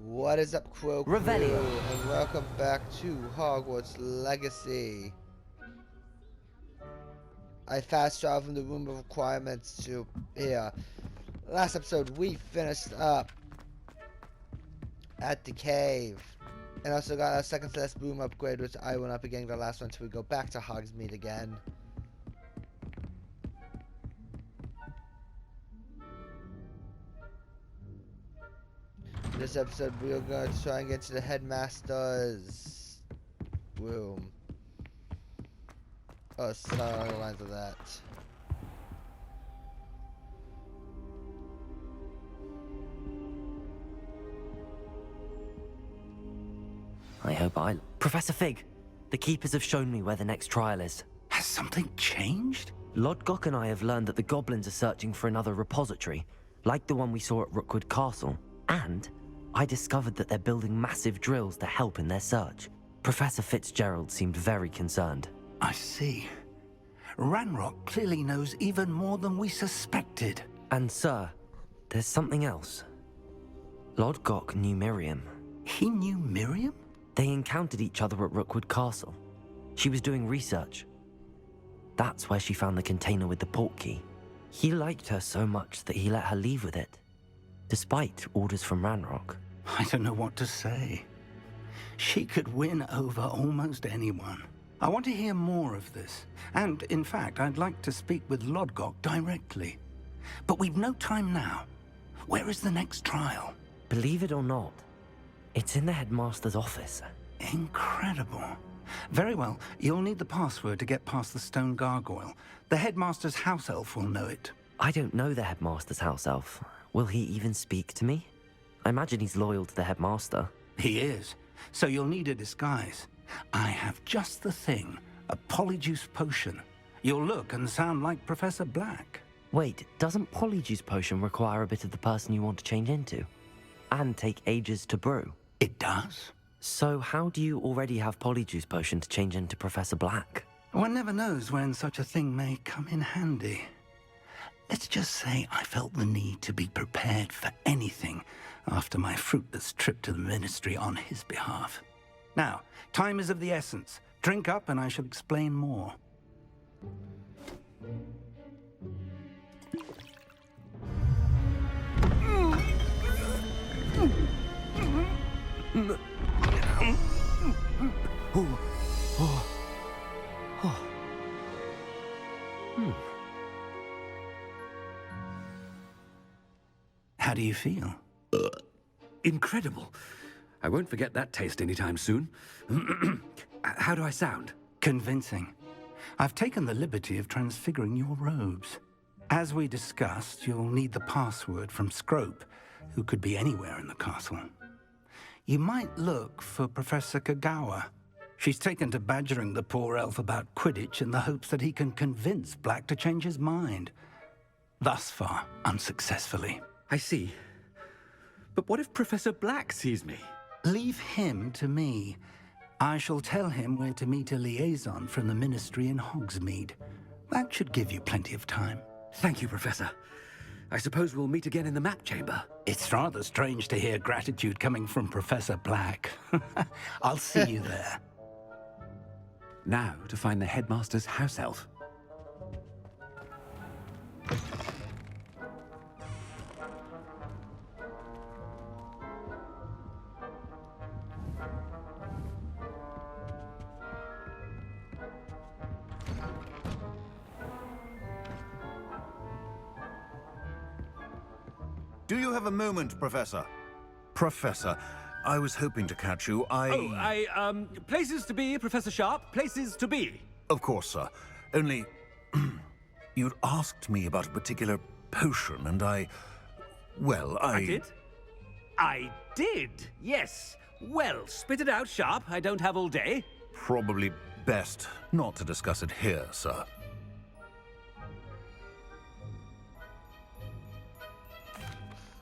What is up, Crow Crew? Revelio. And welcome back to Hogwarts Legacy. I fast traveled from the room of requirements to here. Last episode, we finished up at the cave. And also got our second Celeste room upgrade, which I will not be getting the last one until we go back to Hogsmeade again. This episode, we are going to try and get to the headmaster's room. Oh, something along the lines of that. Professor Fig, the Keepers have shown me where the next trial is. Has something changed? Lodgok and I have learned that the goblins are searching for another repository, like the one we saw at Rookwood Castle. And I discovered that they're building massive drills to help in their search. Professor Fitzgerald seemed very concerned. I see. Ranrock clearly knows even more than we suspected. And sir, there's something else. Lodgok knew Miriam. He knew Miriam? They encountered each other at Rookwood Castle. She was doing research. That's where she found the container with the portkey. He liked her so much that he let her leave with it, despite orders from Ranrock. I don't know what to say. She could win over almost anyone. I want to hear more of this. And, in fact, I'd like to speak with Lodgok directly. But we've no time now. Where is the next trial? Believe it or not, it's in the headmaster's office. Incredible. Very well, you'll need the password to get past the stone gargoyle. The headmaster's house elf will know it. I don't know the headmaster's house elf. Will he even speak to me? I imagine he's loyal to the headmaster. He is. So you'll need a disguise. I have just the thing. A polyjuice potion. You'll look and sound like Professor Black. Wait, doesn't Polyjuice Potion require a bit of the person you want to change into? And take ages to brew? It does? So how do you already have Polyjuice Potion to change into Professor Black? One never knows when such a thing may come in handy. Let's just say I felt the need to be prepared for anything after my fruitless trip to the Ministry on his behalf. Now, time is of the essence. Drink up and I shall explain more. How do you feel? Incredible. I won't forget that taste anytime soon. How do I sound? Convincing. I've taken the liberty of transfiguring your robes. As we discussed, you'll need the password from Scrope, who could be anywhere in the castle. You might look for Professor Kagawa. She's taken to badgering the poor elf about Quidditch in the hopes that he can convince Black to change his mind. Thus far, unsuccessfully. I see. But what if Professor Black sees me? Leave him to me. I shall tell him where to meet a liaison from the Ministry in Hogsmeade. That should give you plenty of time. Thank you, Professor. I suppose we'll meet again in the map chamber. It's rather strange to hear gratitude coming from Professor Black. I'll see you there. Now to find the headmaster's house elf. Do you have a moment, Professor? Professor, I was hoping to catch you. Places to be, Professor Sharp. Places to be. Of course, sir. Only... you'd asked me about a particular potion, and well, I did, yes. Well, spit it out, Sharp. I don't have all day. Probably best not to discuss it here, sir.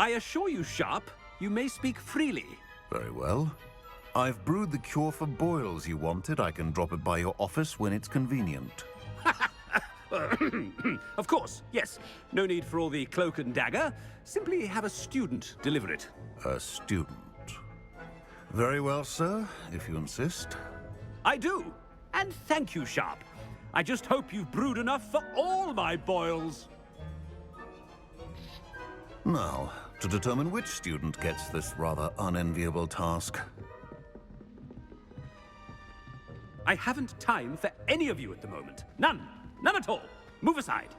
I assure you, Sharp, you may speak freely. Very well. I've brewed the cure for boils you wanted. I can drop it by your office when it's convenient. Of course, yes. No need for all the cloak and dagger. Simply have a student deliver it. A student. Very well, sir, if you insist. I do. And thank you, Sharp. I just hope you've brewed enough for all my boils. Now, to determine which student gets this rather unenviable task. I haven't time for any of you at the moment. None. None at all. Move aside.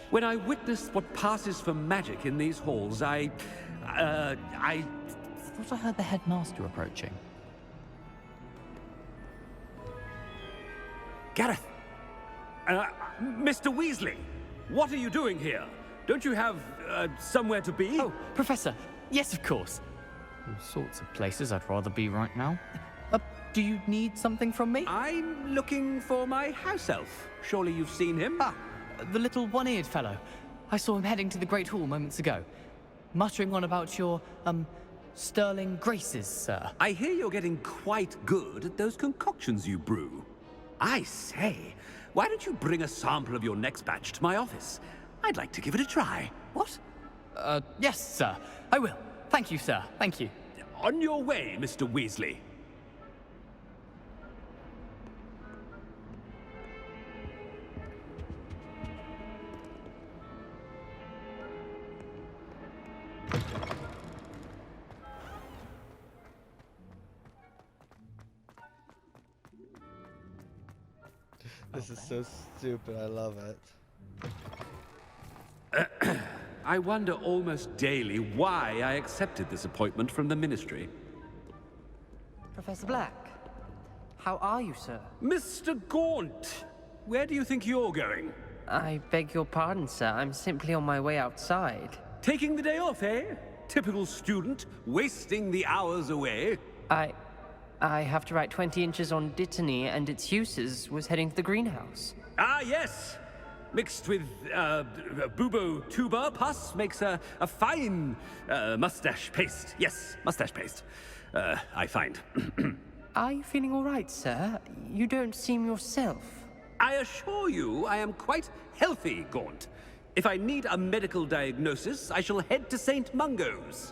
When I witness what passes for magic in these halls, I thought I heard the headmaster approaching. Gareth! Mr. Weasley! What are you doing here? Don't you have, somewhere to be? Oh, Professor. Yes, of course. All sorts of places I'd rather be right now. Do you need something from me? I'm looking for my house elf. Surely you've seen him? Ah, the little one-eared fellow. I saw him heading to the Great Hall moments ago, muttering on about your, sterling graces, sir. I hear you're getting quite good at those concoctions you brew. I say, why don't you bring a sample of your next batch to my office? I'd like to give it a try. What? Yes, sir. I will. Thank you, sir. Thank you. On your way, Mr. Weasley. This is so stupid, I love it. I wonder almost daily why I accepted this appointment from the Ministry. Professor Black, how are you, sir? Mr. Gaunt, where do you think you're going? I beg your pardon, sir. I'm simply on my way outside. Taking the day off, eh? Typical student, wasting the hours away. I have to write 20 inches on Dittany and its uses. Was heading to the greenhouse. Ah, yes! Mixed with, bubo tuber pus makes a fine, mustache paste. Yes, mustache paste. I find. Are you feeling all right, sir? You don't seem yourself. I assure you I am quite healthy, Gaunt. If I need a medical diagnosis, I shall head to St. Mungo's.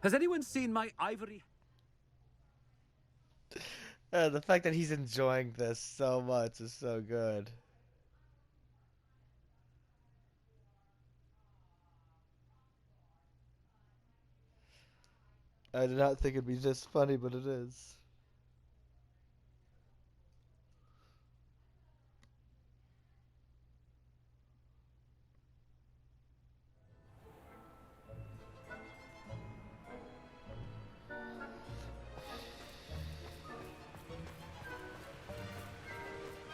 Has anyone seen my ivory? The fact that he's enjoying this so much is so good. I did not think it'd be this funny, but it is.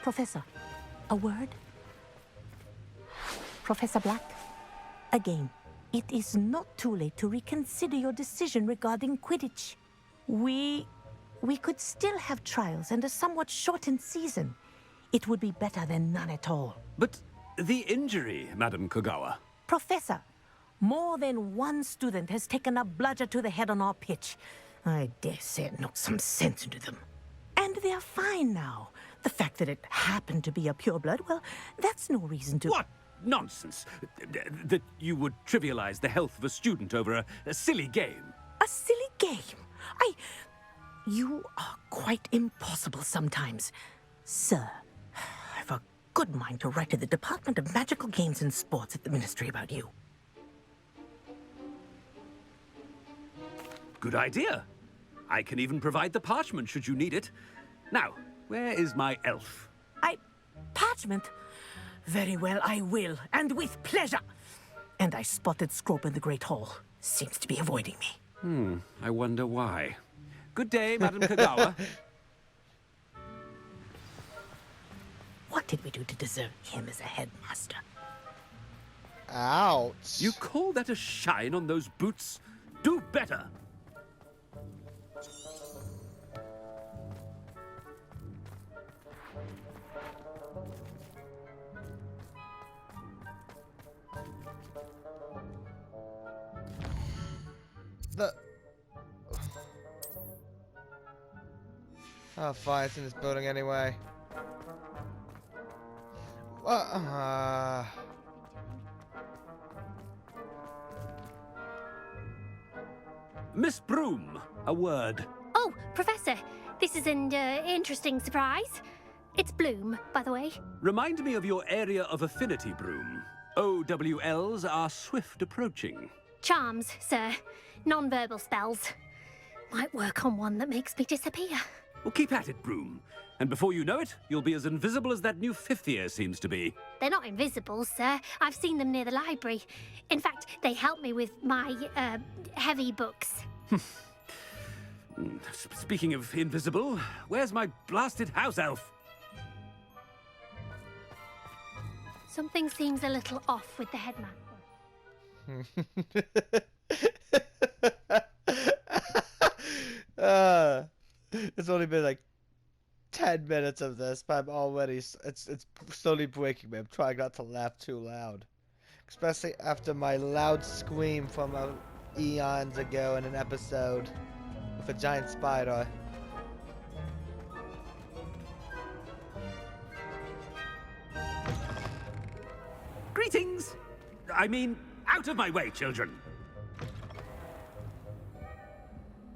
Professor, a word? Professor Black, again, it is not too late to reconsider your decision regarding Quidditch. We could still have trials and a somewhat shortened season. It would be better than none at all. But the injury, Madam Kogawa. Professor, more than one student has taken a bludger to the head on our pitch. I dare say it knocked some sense into them. And they're fine now. The fact that it happened to be a pureblood, well, that's no reason to... What nonsense! That you would trivialize the health of a student over a silly game. A silly game? You are quite impossible sometimes. Sir, I've a good mind to write to the Department of Magical Games and Sports at the Ministry about you. Good idea. I can even provide the parchment should you need it. Now, where is my elf? Parchment? Very well, I will, and with pleasure. And I spotted Scrope in the Great Hall. Seems to be avoiding me. I wonder why. Good day, Madam Kogawa. What did we do to deserve him as a headmaster? Ouch. You call that a shine on those boots? Do better. Oh, fine, it's in this building anyway. Miss Broom, a word. Oh, Professor, this is an interesting surprise. It's Bloom, by the way. Remind me of your area of affinity, Broom. OWLs are swift approaching. Charms, sir. Non-verbal spells. Might work on one that makes me disappear. Well, keep at it, Broom. And before you know it, you'll be as invisible as that new fifth year seems to be. They're not invisible, sir. I've seen them near the library. In fact, they help me with my, heavy books. Speaking of invisible, where's my blasted house elf? Something seems a little off with the headmaster. It's only been like 10 minutes of this, but I'm already, it's slowly breaking me. I'm trying not to laugh too loud. Especially after my loud scream from eons ago in an episode with a giant spider. Greetings! I mean, out of my way, children!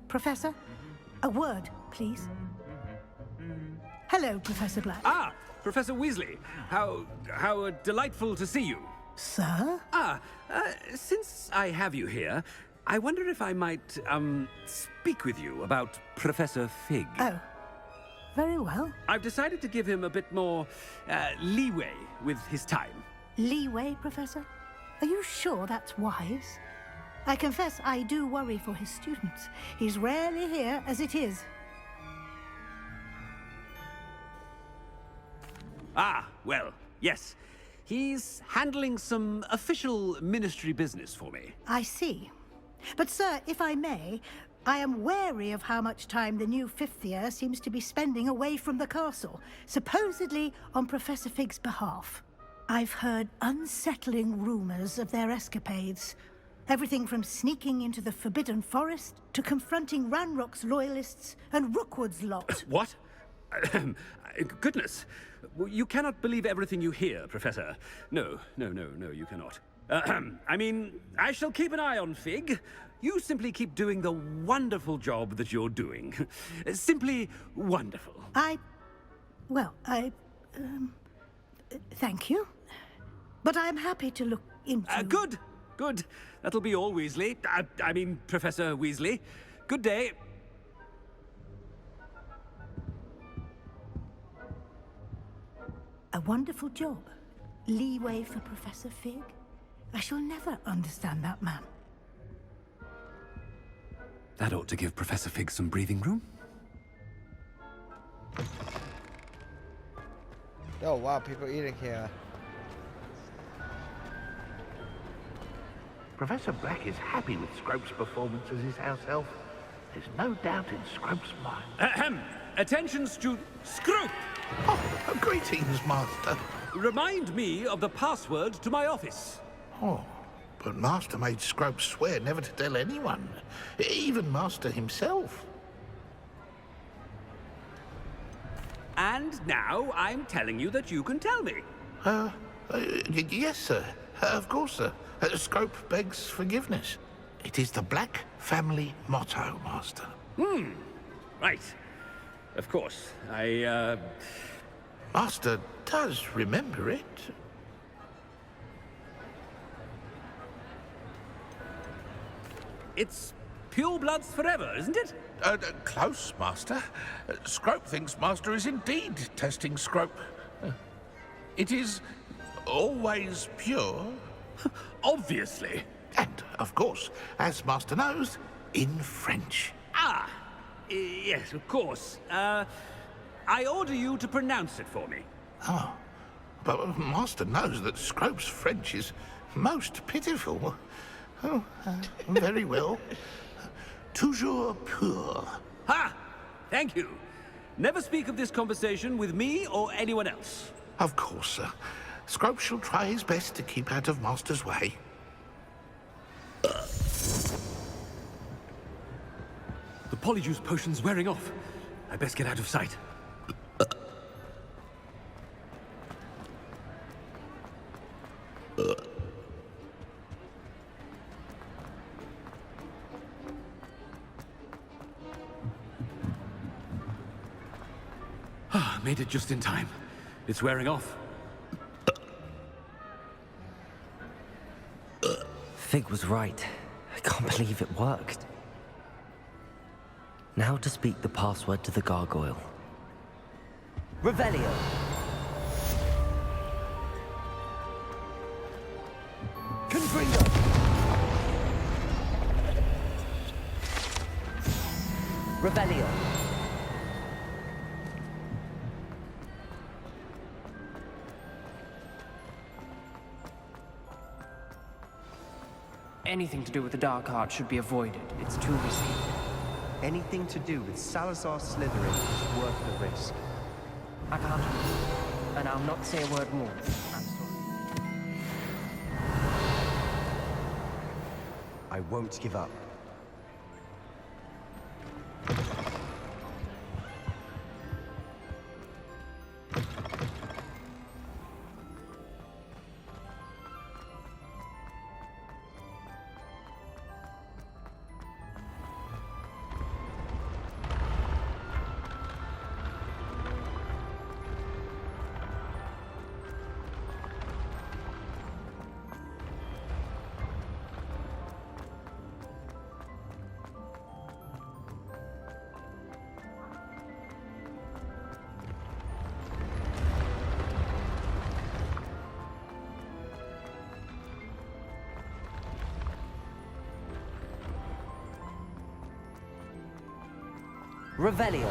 Professor, a word, please. Hello, Professor Black. Ah, Professor Weasley. How delightful to see you. Sir? Since I have you here, I wonder if I might, speak with you about Professor Fig. Oh, very well. I've decided to give him a bit more, leeway with his time. Leeway, Professor? Are you sure that's wise? I confess I do worry for his students. He's rarely here as it is. Ah, well, yes. He's handling some official ministry business for me. I see. But, sir, if I may, I am wary of how much time the new fifth year seems to be spending away from the castle, supposedly on Professor Fig's behalf. I've heard unsettling rumors of their escapades. Everything from sneaking into the Forbidden Forest to confronting Ranrock's loyalists and Rookwood's lot. What? Goodness. You cannot believe everything you hear, Professor. No, you cannot. I mean, I shall keep an eye on Fig. You simply keep doing the wonderful job that you're doing. Simply wonderful. Thank you. But I'm happy to look into... Good. That'll be all, Weasley. I mean, Professor Weasley. Good day. A wonderful job. Leeway for Professor Fig. I shall never understand that man. That ought to give Professor Fig some breathing room. Oh wow, people eating here. Professor Black is happy with Scrope's performance as his house elf. There's no doubt in Scrope's mind. Ahem! Attention, Scrope! Oh, greetings, Master. Remind me of the password to my office. Oh, but Master made Scrope swear never to tell anyone, even Master himself. And now I'm telling you that you can tell me. Yes, sir. Of course, sir. Scrope begs forgiveness. It is the Black family motto, Master. Right. Of course. Master does remember it. It's pure bloods forever, isn't it? Close, Master. Scrope thinks Master is indeed testing Scrope. It is always pure. Obviously. And, of course, as Master knows, in French. Yes, of course. I order you to pronounce it for me. Oh, but Master knows that Scrope's French is most pitiful. Oh, very well. Toujours pur. Ha! Thank you. Never speak of this conversation with me or anyone else. Of course, sir. Scrope shall try his best to keep out of Master's way. The Polyjuice potion's wearing off. I best get out of sight. Made it just in time. It's wearing off. Fig was right. I can't believe it worked. Now to speak the password to the gargoyle. Revelio! Confringo! Revelio! Anything to do with the dark arts should be avoided. It's too risky. Anything to do with Salazar Slytherin is worth the risk. I can't. And I'll not say a word more. I'm sorry. I won't give up. Revelio.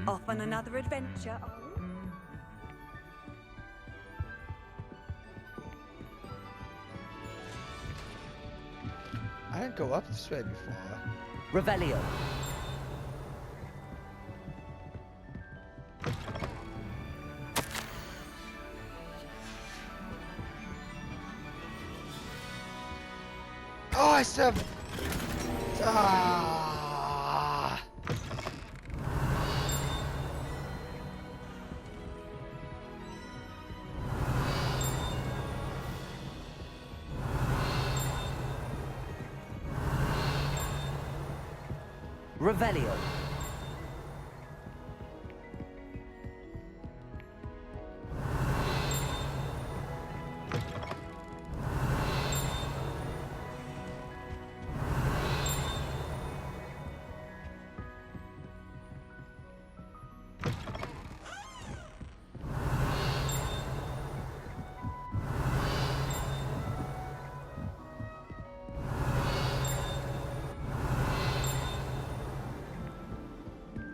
Off on another adventure. I didn't go up this way before. Revelio. Oh, I said. Ah. Revelio.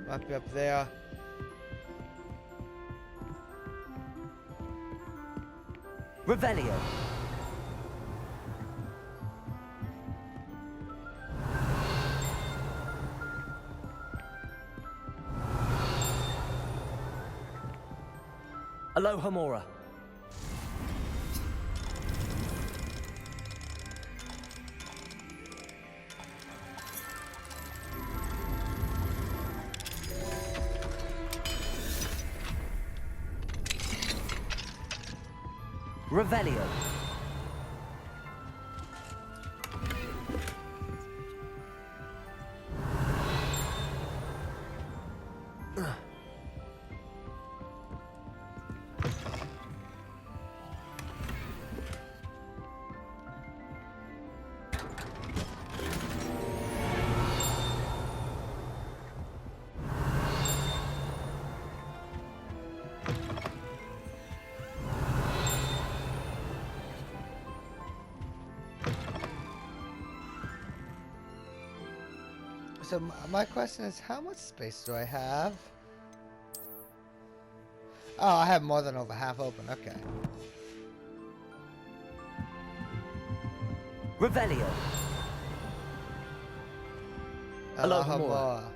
Might be up there. Revelio. Aloha Mora. Revelio. So my question is, how much space do I have? Oh, I have more than over half open. Okay. Revelio. Alahama.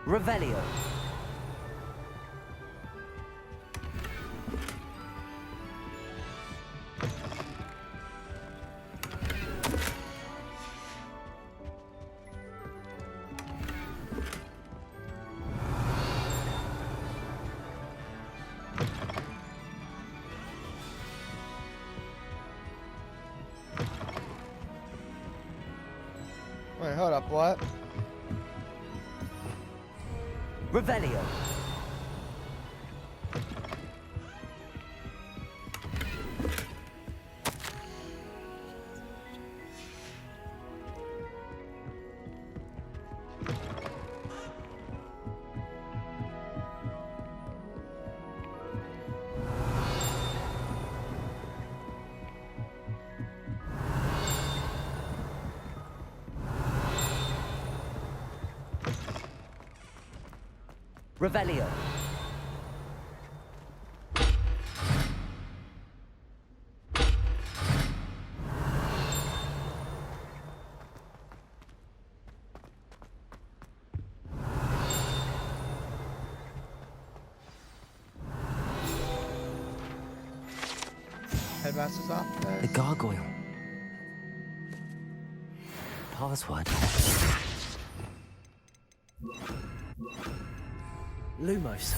Revelio. Wait, hold up, what? Revelio. Revelio. Headmaster's office. The gargoyle. Password. Lumos.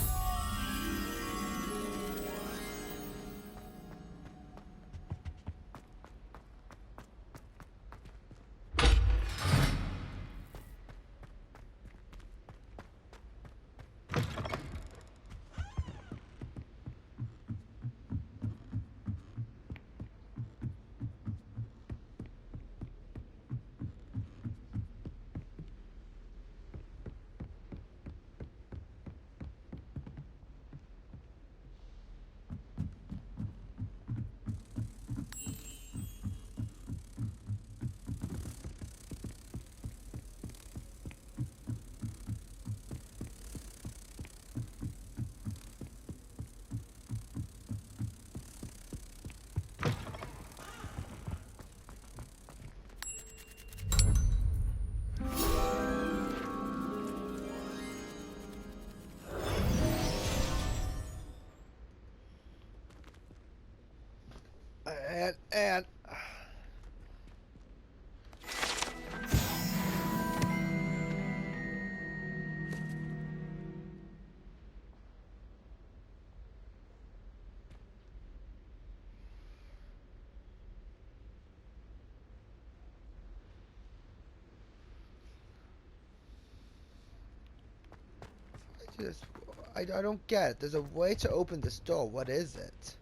And I don't get it. There's a way to open this door. What is it?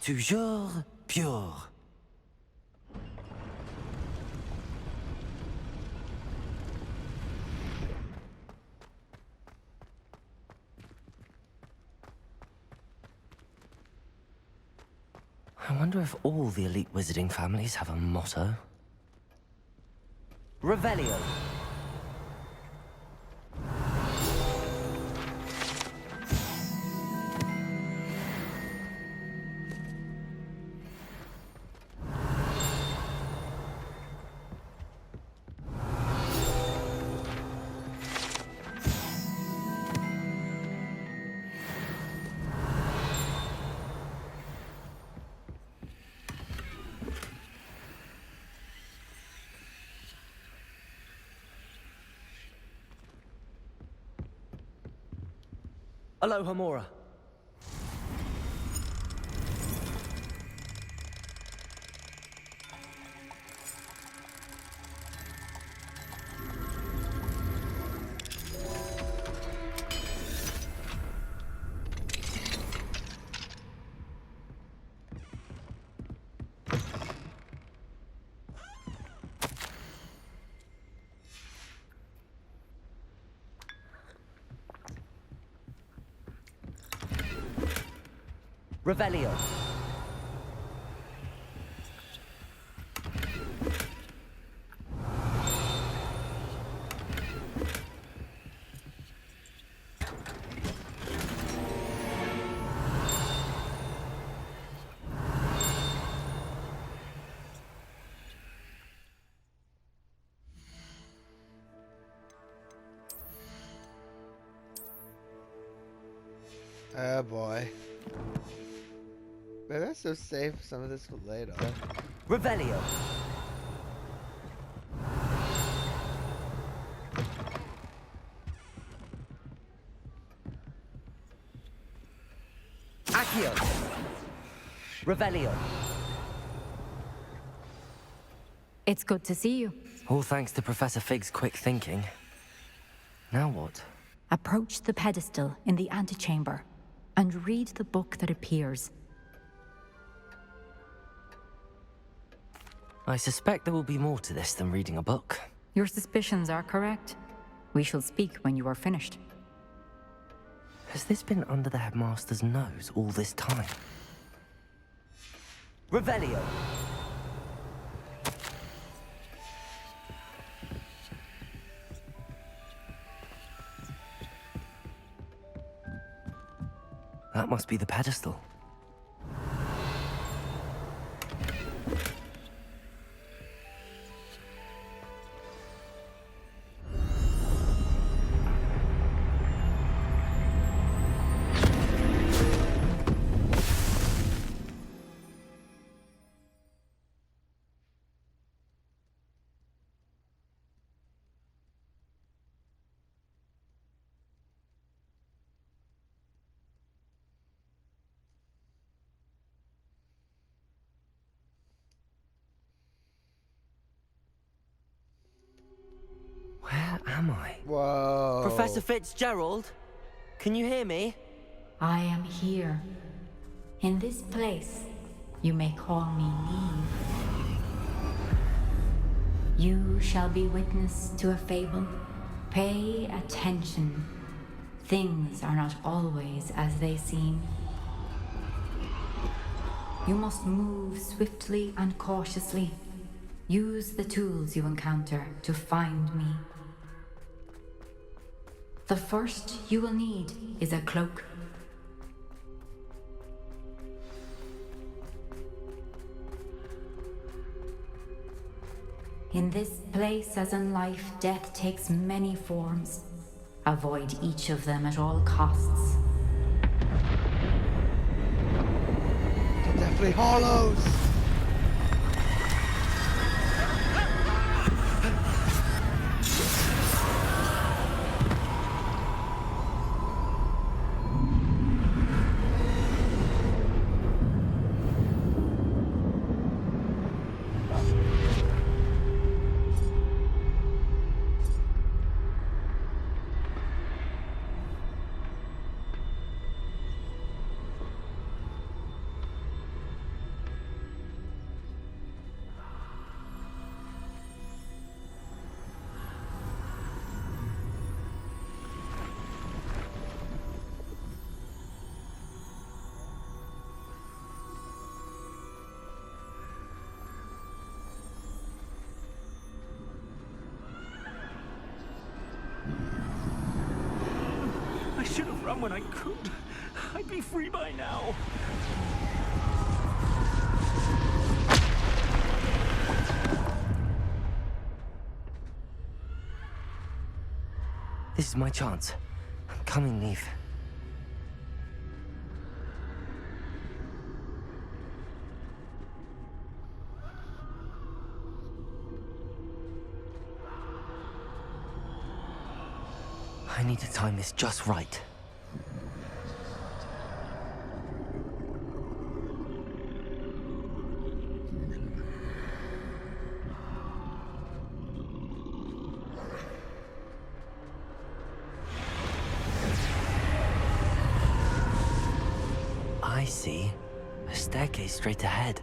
Toujours pure. I wonder if all the elite wizarding families have a motto. Revelio. Aloha Mora. Revelio. Oh boy. Maybe I should save some of this for later. Revelio. Accio. Revelio. It's good to see you. All thanks to Professor Fig's quick thinking. Now what? Approach the pedestal in the antechamber and read the book that appears. I suspect there will be more to this than reading a book. Your suspicions are correct. We shall speak when you are finished. Has this been under the headmaster's nose all this time? Revelio. That must be the pedestal. Where am I? Whoa. Professor Fitzgerald? Can you hear me? I am here. In this place, you may call me Neve. You shall be witness to a fable. Pay attention. Things are not always as they seem. You must move swiftly and cautiously. Use the tools you encounter to find me. The first you will need is a cloak. In this place, as in life, death takes many forms. Avoid each of them at all costs. They're definitely hollows. I should have run when I could. I'd be free by now. This is my chance. I'm coming, Neve. I need to time this just right. I see a staircase straight ahead.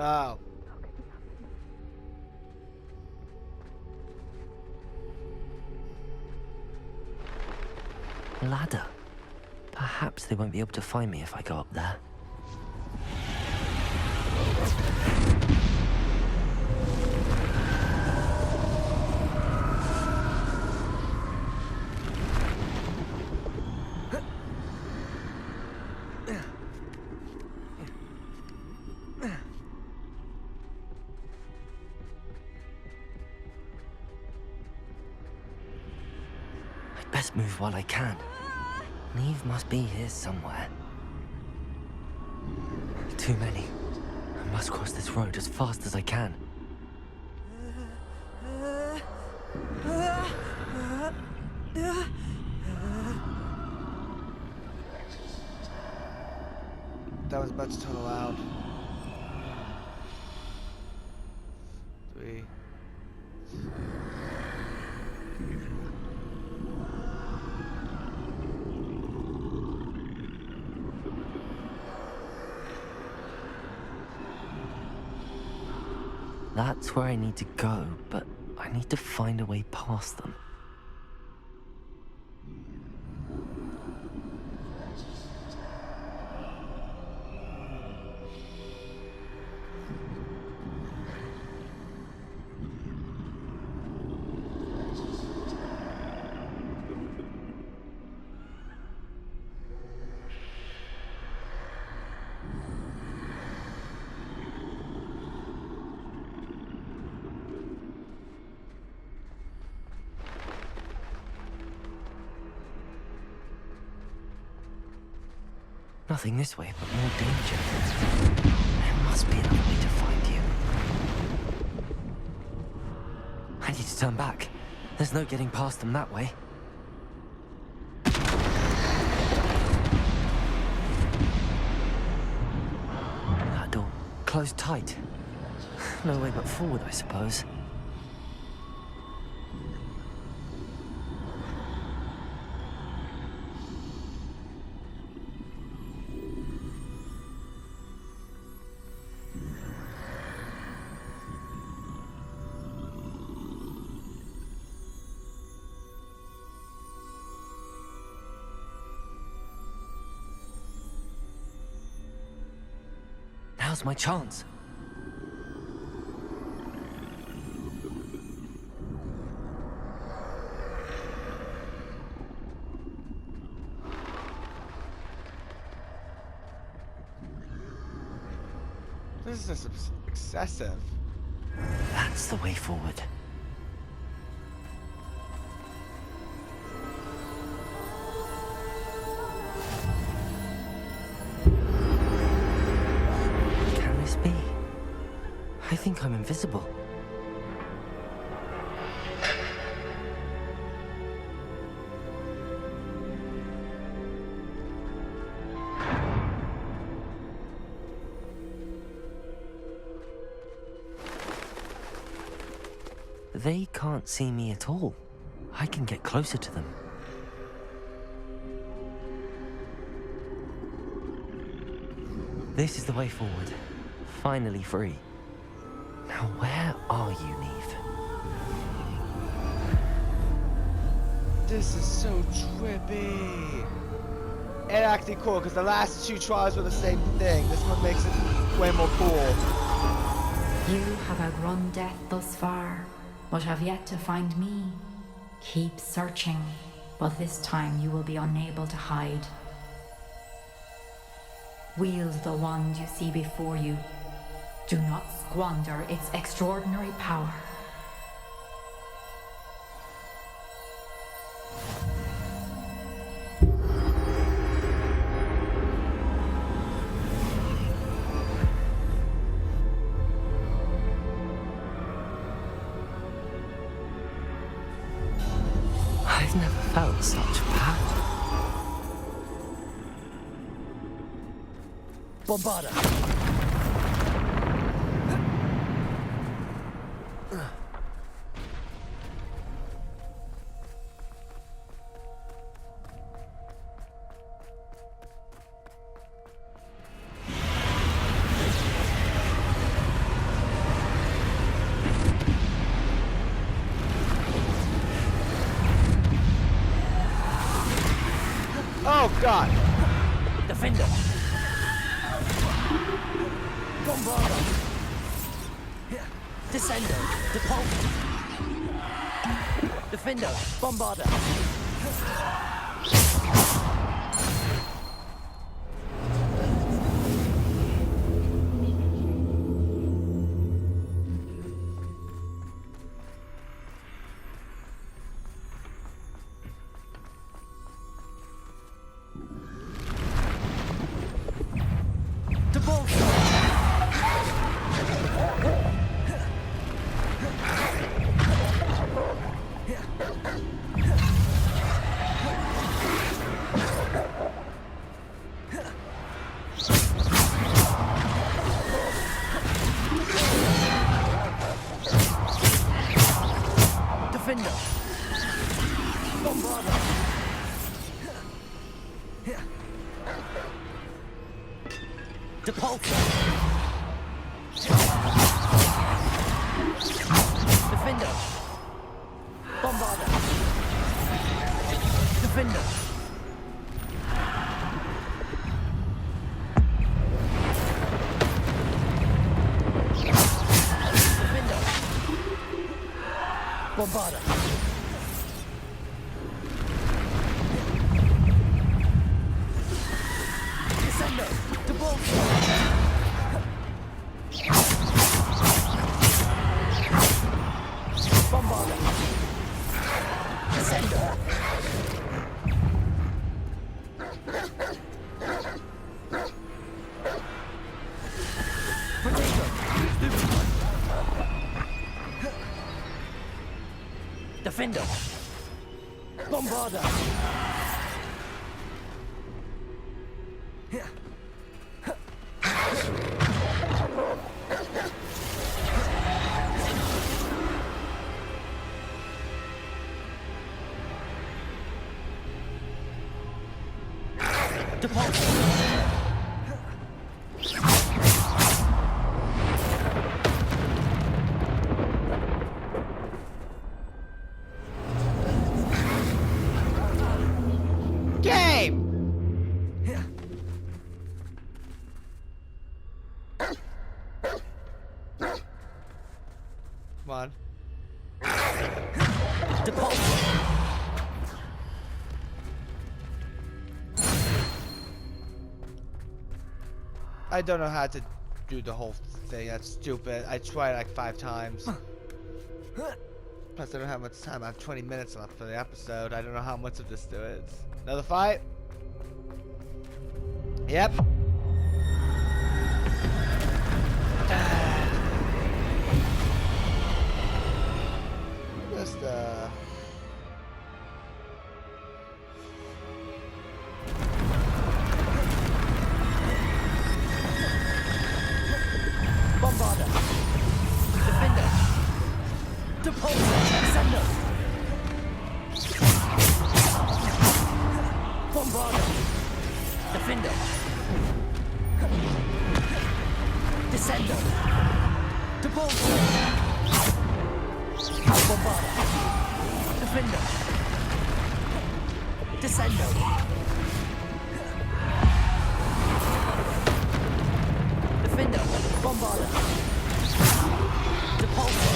Oh. Ladder. Perhaps they won't be able to find me if I go up there. Best move while I can. Neve must be here somewhere. Too many. I must cross this road as fast as I can. That was about to turn loud. 3. That's where I need to go, but I need to find a way past them. Nothing this way, but more danger. There must be another way to find you. I need to turn back. There's no getting past them that way. That door closed tight. No way but forward, I suppose. Now's my chance. This is just excessive. That's the way forward. I think I'm invisible. They can't see me at all. I can get closer to them. This is the way forward. Finally free. Now, where are you, Neve? This is so trippy. And actually cool, because the last 2 trials were the same thing. This one makes it way more cool. You have outrun death thus far, but have yet to find me. Keep searching, but this time you will be unable to hide. Wield the wand you see before you. Do not squander its extraordinary power. I've never felt such power. Bombarda! Oh God! Defender! Bombarda! Descendo! Depulso! Defender! Bombarda! Defender! Bombarda! Depulso! Defender! Bombarda! Defender! Defender! Bombarda! Descendo! Depulso! Bombarda! Descendo! Potato! Defender! Bombarda! Game! Come on. I don't know how to do the whole thing. That's stupid. I tried like 5 times. Plus, I don't have much time. I have 20 minutes left for the episode. I don't know how much of this there is. Another fight? Yep. Just, Bombarda! Defender! Depulso! Descendo! Bombarda! Defender! Descendo! Depulso! Bombarda! Defender! Descendo! Defender! Bombarda! Depulso!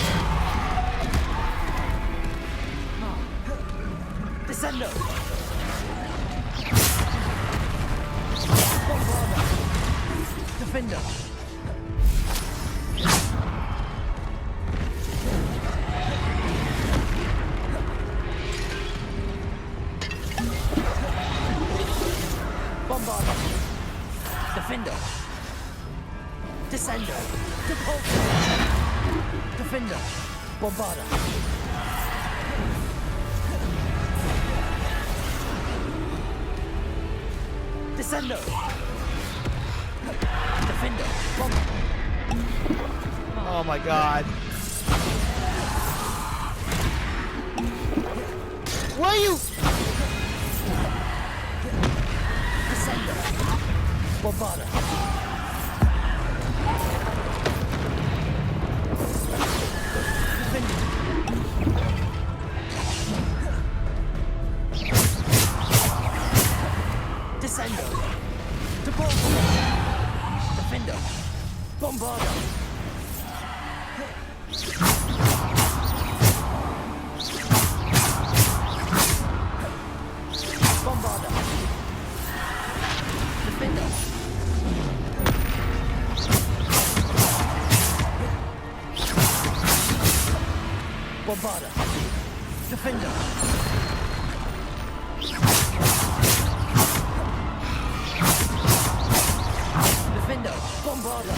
Descendo! Bombarda! Defender! Bombarda! Defender! Descendo! Depulso! Defender! Bombarda! Descendo! Defender! Bomb! Oh my god. Where are you? Descendo! Bombarda! Defender! Descendo! Deploy! Defender! Bombarda! Bombarda! Defender! Bombarda! Defender! Defender! Bombarda!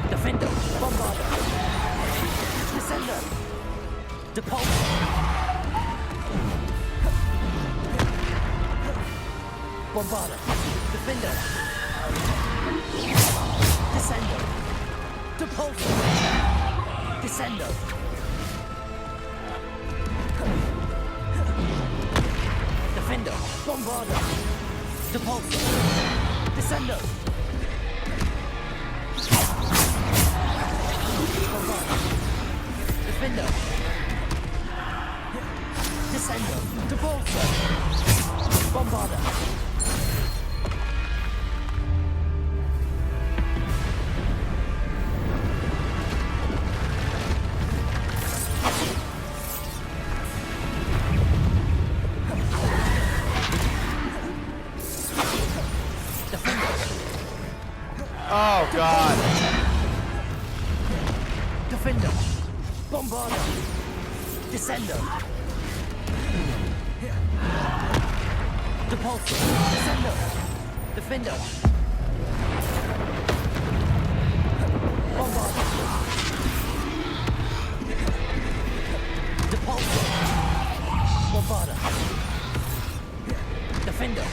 Defender! Bombarda! Descender! Depulsor! Bombarda! Defender! Descender! Depulsor! Descender! Defender! Bombarda! Depulsor! Descender! Bombarda! Defender! Descender! Depulsor! Bombarda! Oh god. Defender! Bombarda! Descender! Depulsor! Descender! Defender! Bombarda! Depulsor! Bombarda! Defender!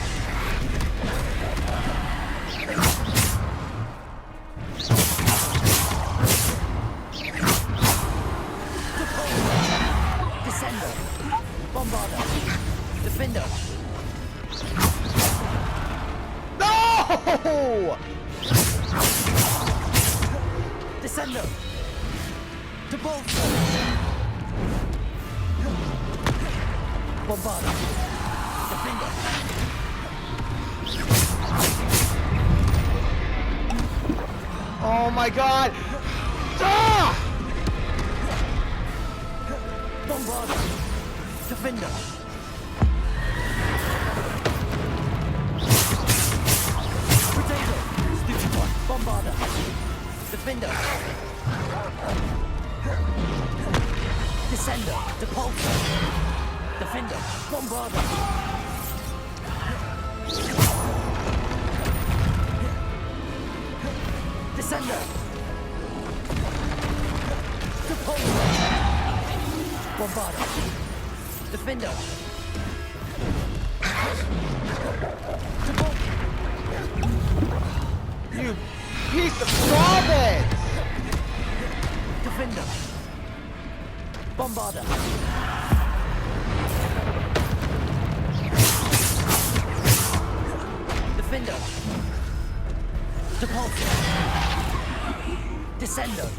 Descender! Bombarda! Defender! No! Descender! Depulsor! Bombarda! Defender! Oh my god! Ah! Bombarda! Defender! Potato! Stupid one! Bombarda! Defender! Descender! Depulsor! Defender! Bombarda! Descender! Depulsor! Bombarda! Defender! You piece of garbage! Defender! Bombarda! Defender! Depulsor! Descender!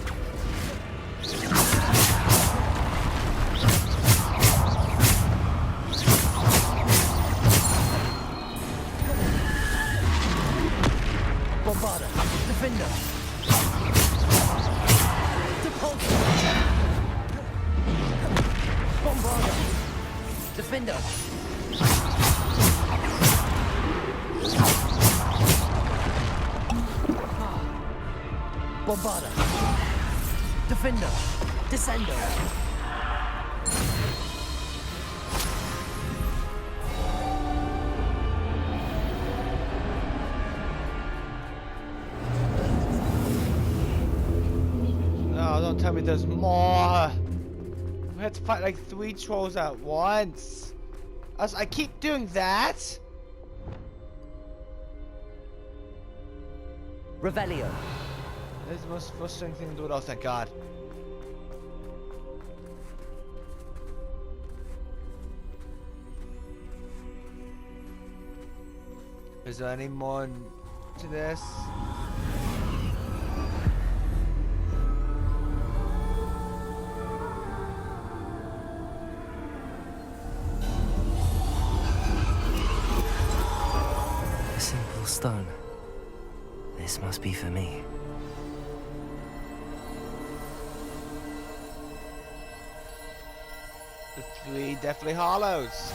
Bombarda! Defender! Depulsor! Bombarda! Defender! Bombarda! Defender! Descender! No, don't tell me there's more. We had to fight like 3 trolls at once. I keep doing that. Revelio. This is the most frustrating thing to do it. Oh, thank God. Is there any more to this? A simple stone. This must be for me. The 3 Deathly Hollows.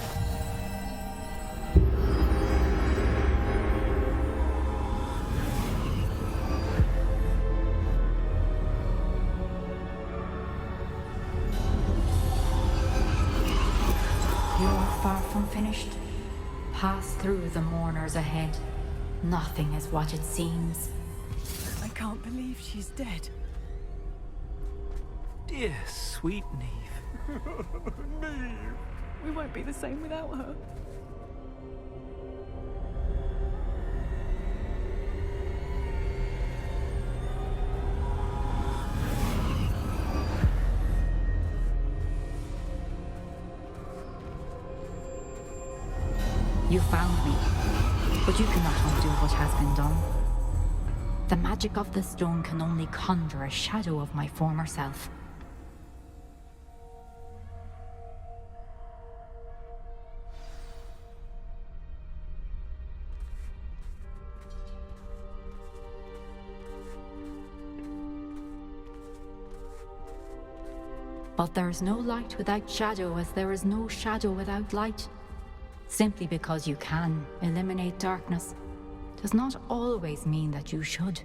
You are far from finished. Pass through the mourners ahead. Nothing is what it seems. I can't believe she's dead. Dear sweet Neve. We won't be the same without her. You found me, but you cannot undo what has been done. The magic of the stone can only conjure a shadow of my former self. But there is no light without shadow, as there is no shadow without light. Simply because you can eliminate darkness does not always mean that you should.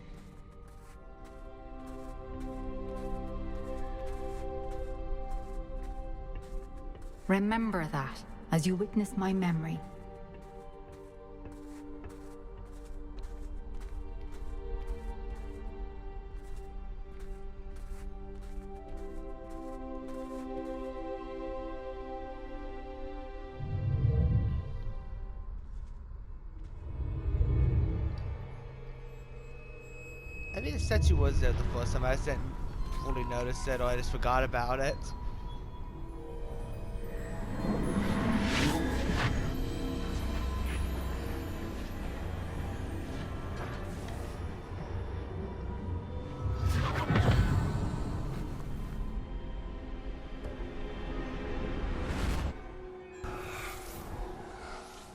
Remember that as you witness my memory. I mean, it said she was there the first time. I just didn't fully notice it, or I just forgot about it.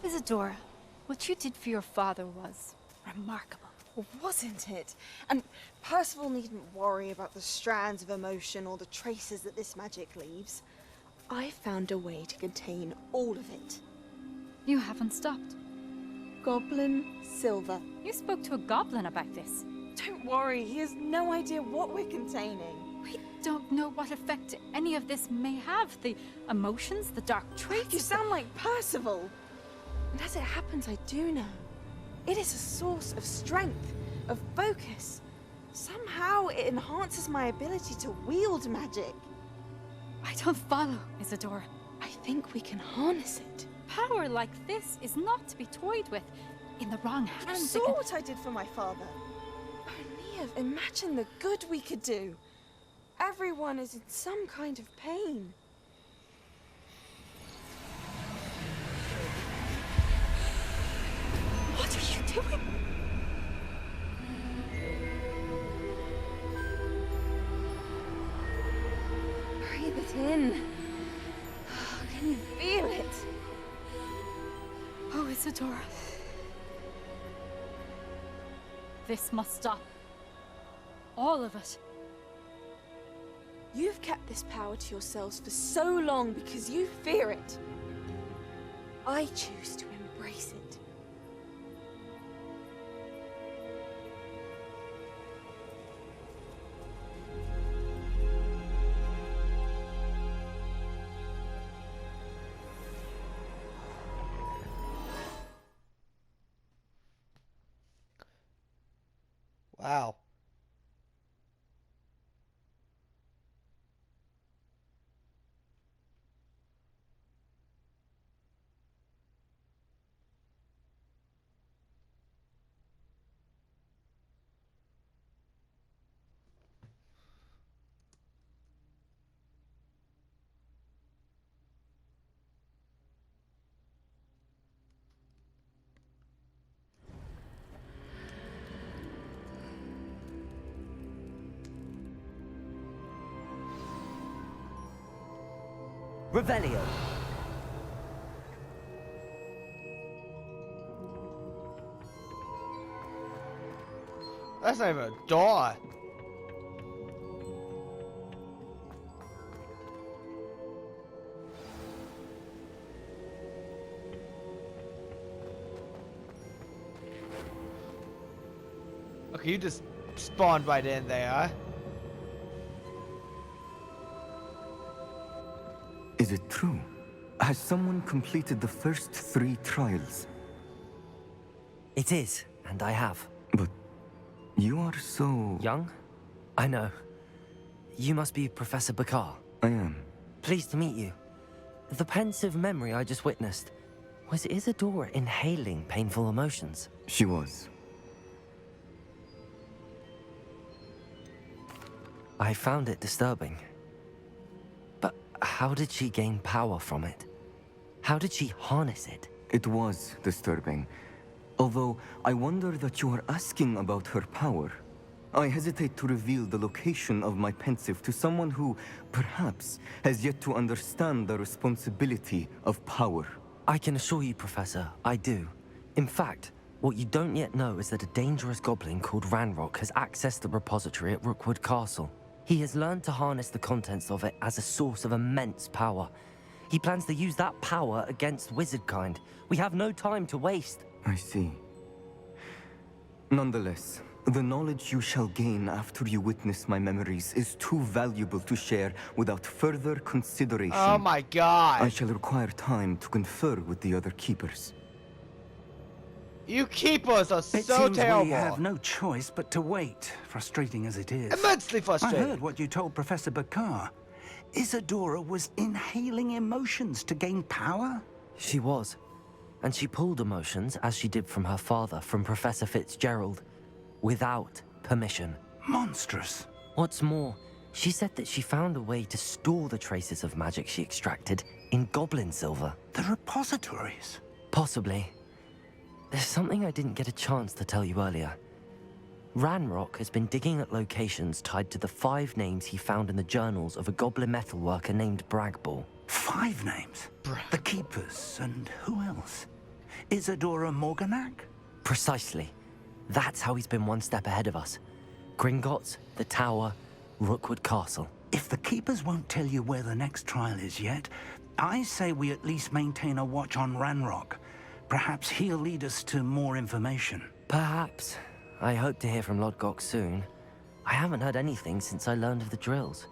Isadora, what you did for your father was remarkable. Well, wasn't it? And Percival needn't worry about the strands of emotion or the traces that this magic leaves. I found a way to contain all of it. You haven't stopped. Goblin Silver. You spoke to a goblin about this. Don't worry, he has no idea what we're containing. We don't know what effect any of this may have. The emotions, the dark traits. You sound like Percival. And as it happens, I do know. It is a source of strength, of focus. Somehow it enhances my ability to wield magic. I don't follow, Isadora. I think we can harness it. Power like this is not to be toyed with. In the wrong hands, You saw what I did for my father. Oh, Neve, imagine the good we could do. Everyone is in some kind of pain. What are you doing? Breathe it in. Can you feel it? Oh, Isadora. This must stop. All of it. You've kept this power to yourselves for so long because you fear it. I choose to embrace it. Wow. Revelio. That's not even a door. Okay, you just spawned right in there. Is it true? Has someone completed the first 3 trials? It is, and I have. But you are so... Young? I know. You must be Professor Bakar. I am. Pleased to meet you. The pensive memory I just witnessed, was Isadora inhaling painful emotions? She was. I found it disturbing. But how did she gain power from it? How did she harness it? It was disturbing. Although, I wonder that you are asking about her power. I hesitate to reveal the location of my pensive to someone who, perhaps, has yet to understand the responsibility of power. I can assure you, Professor, I do. In fact, what you don't yet know is that a dangerous goblin called Ranrock has accessed the repository at Rookwood Castle. He has learned to harness the contents of it as a source of immense power. He plans to use that power against wizardkind. We have no time to waste. I see. Nonetheless, the knowledge you shall gain after you witness my memories is too valuable to share without further consideration. Oh my god! I shall require time to confer with the other keepers. You keepers are It so seems terrible. we have no choice but to wait, frustrating as it is. Immensely I frustrating. heard what you told Professor Bakar. Isadora was inhaling emotions to gain power? She was. And she pulled emotions, as she did from her father, from Professor Fitzgerald, without permission. Monstrous. What's more, she said that she found a way to store the traces of magic she extracted in goblin silver. The repositories? Possibly. There's something I didn't get a chance to tell you earlier. Ranrock has been digging at locations tied to the 5 names he found in the journals of a goblin metalworker named Bragball. 5 names? The Keepers, and who else? Isadora Morganac? Precisely. That's how he's been one step ahead of us. Gringotts, the Tower, Rookwood Castle. If the Keepers won't tell you where the next trial is yet, I say we at least maintain a watch on Ranrock. Perhaps he'll lead us to more information. Perhaps. I hope to hear from Lodgok soon. I haven't heard anything since I learned of the drills.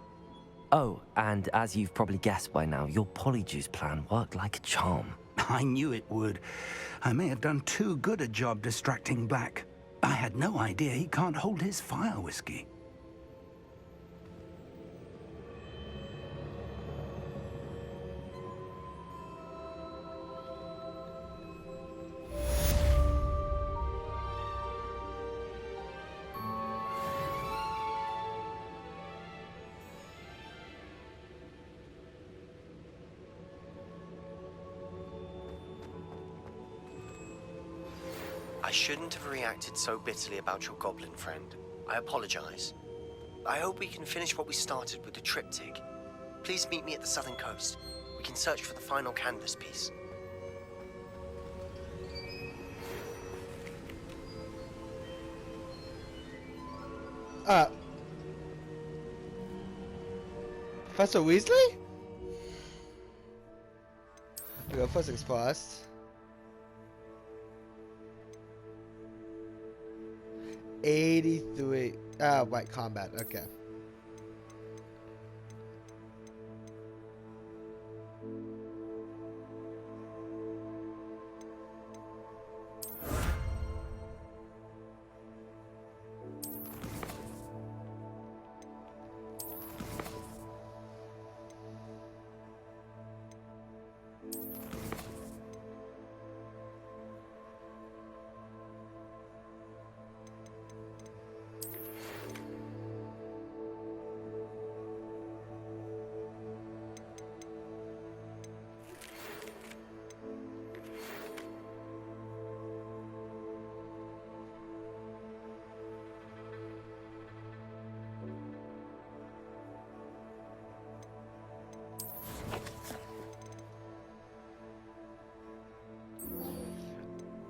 Oh, and as you've probably guessed by now, your Polyjuice plan worked like a charm. I knew it would. I may have done too good a job distracting Black. I had no idea he can't hold his fire whiskey. I shouldn't have reacted so bitterly about your goblin friend. I apologize. I hope we can finish what we started with the triptych. Please meet me at the southern coast. We can search for the final canvas piece. Professor Weasley? We go first things first. $83. Oh, right, combat. Okay.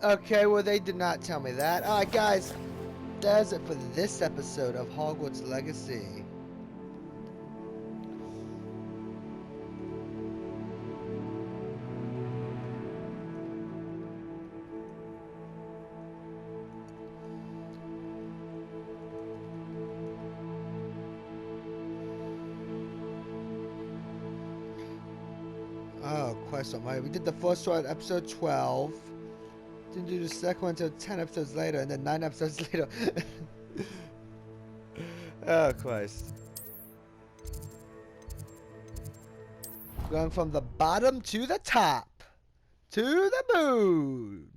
Okay, well, they did not tell me that. Alright, guys. That's it for this episode of Hogwarts Legacy. Oh, Christ almighty. We did the first one, episode 12. Didn't do the second one until 10 episodes later, and then 9 episodes later. Oh, Christ. Going from the bottom to the top. To the moon.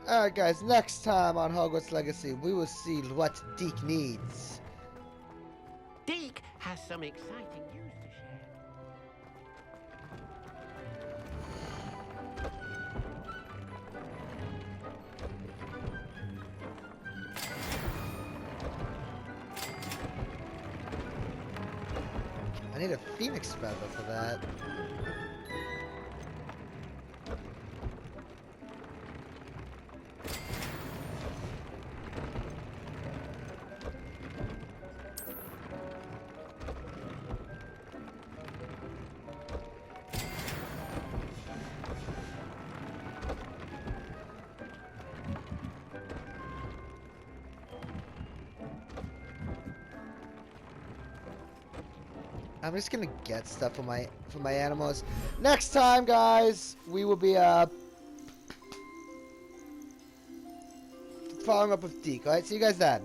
Alright guys, next time on Hogwarts Legacy, we will see what Deke needs. Deke has some exciting news to share. I need a Phoenix feather for that. I'm just gonna get stuff for my animals. Next time, guys, we will be following up with Deke. Alright, see you guys then.